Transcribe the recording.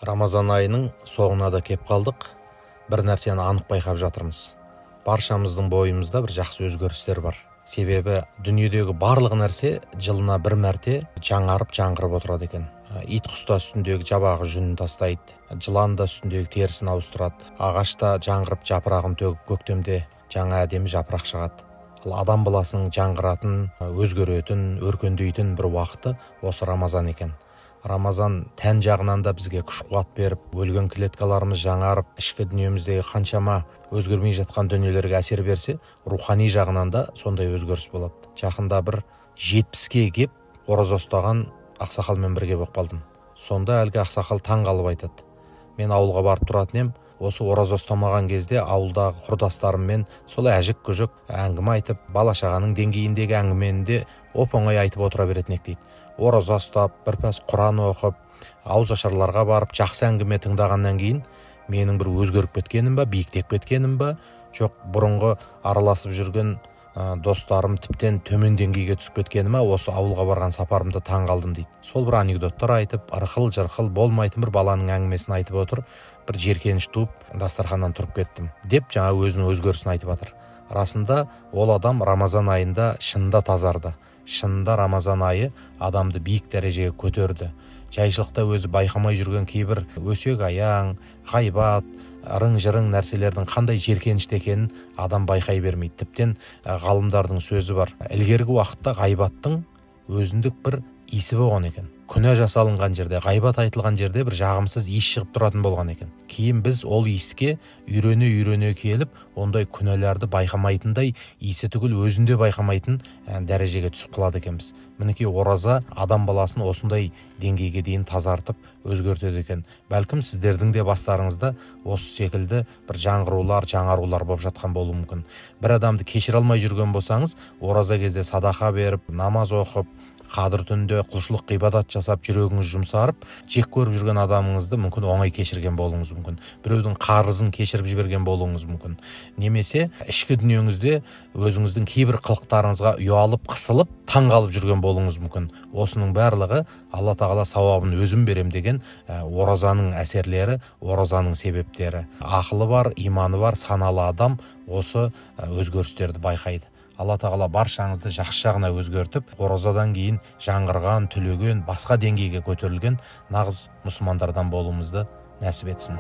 Рамазан айының соңына да кеп қалдық. Бір нәрсені анық байқап жатырмыз. Баршамыздың бойымызда бір жақсы өзгерістер бар. Себебі дүниедегі барлық нәрсе жылына бір мәрте жаңарып жаңғырып отырады екен. Ит құста үстіндегі жабағы жүнін тастайды, жылан да үстіндегі терісін ауыстырады, ағашта жаңғырып жапырағын төгіп көктемде жаңа әдемі жапырақ шығады. Ал адам баласының жаңғыратын, өзгеретін, өркендейтін бір уақыты осы Рамазан екен. Рамазан тән жағынан да бізге күш-қуат беріп, өлген клеткаларымыз жаңарып, ішкі дүниеміздегі қаншама өзгермей жатқан дүниелерге әсер берсе, рухани жағынан да сондай өзгеріс болады. Жақында бір 70-ке кеп ораза ұстаған ақсақалмен бірге болып қалдым. Сонда әлгі ақсақал таң қалып айтады: мен ауылға барып тұратын ем, осы ораза ұстамаған кезде ауылдағы құрдастарыммен сол әжік-күжік әңгіме айтып, бала-шағаның деңгейіндегі әңгімені де оп-оңай айтып отыра беретін ек дейді. Ораза ұстап, бір пәс Құран оқып, ауызашарларға барып, жақсы әңгіме тыңдағаннан кейін менің бір өзгеріп кеткенім ба, биіктеп кеткенім ба, жоқ бұрынғы араласып жүрген достарым тіптен төмен деңгейге түсіп кеткені ма, осы ауылға барған сапарымда таң қалдым дейді. Сол бір анекдоттар айтып, ырқыл-жырқыл болмайтын бір баланың әңгімесін айтып отыр, бір жеркеніш туып дастарханнан тұрып кеттім деп жаңа өзінің өзгерісін айтып жатыр. Расында ол адам Рамазан айында шынында тазарды. Шынында Рамазан айы адамды биік дәрежеге көтерді. Жайшылықта өзі байқамай жүрген кейбір өсек аяң, ғайбат, ырың-жырың нәрселердің қандай жеркенішті екенін адам байқай бермейді. Тіптен ғалымдардың сөзі бар: ілгергі уақытта ғайбаттың өзіндік бір иісі болған екен. Күнә жасалынған жерде, ғайбат айтылған жерде бір жағымсыз иіс шығып тұратын болған екен. Кейін біз ол иіске үйрене келіп, ондай күнәларды байқамайтындай, иісі түгіл өзінде байқамайтын дәрежеге түсіп қалады екенбіз. Мінекей ораза адам баласын осындай деңгейге дейін тазартып өзгертеді екен. Бәлкім сіздердің де бастарыңызда осы секілді бір жаңарулар болып жатқан болуы мүмкін. Бір адамды кешіре алмай жүрген болсаңыз, ораза кезде садақа беріп, намаз оқып, қадір түнде құлшылық ғибадат жасап, жүрегіңіз жұмсарып, жек көріп жүрген адамыңызды мүмкін оңай кешірген болуыңыз мүмкін. Біреудің қарызын кешіріп жіберген болуыңыз мүмкін. Немесе ішкі дүниеңізде өзіңіздің кейбір қылықтарыңызға ұялып, қысылып, таң қалып жүрген болуыңыз мүмкін. Осының барлығы Алла тағала сауабын өзім берем деген оразаның әсерлері, оразаның себептері. Ақылы бар, иманы бар, саналы адам осы өзгерістерді байқайды. Алла тағала баршаңызды жақсы жағына өзгертіп, оразадан кейін жаңғырған, түлеген, басқа деңгейге көтерілген нағыз мұсылмандардан болуымызды нәсіп етсін.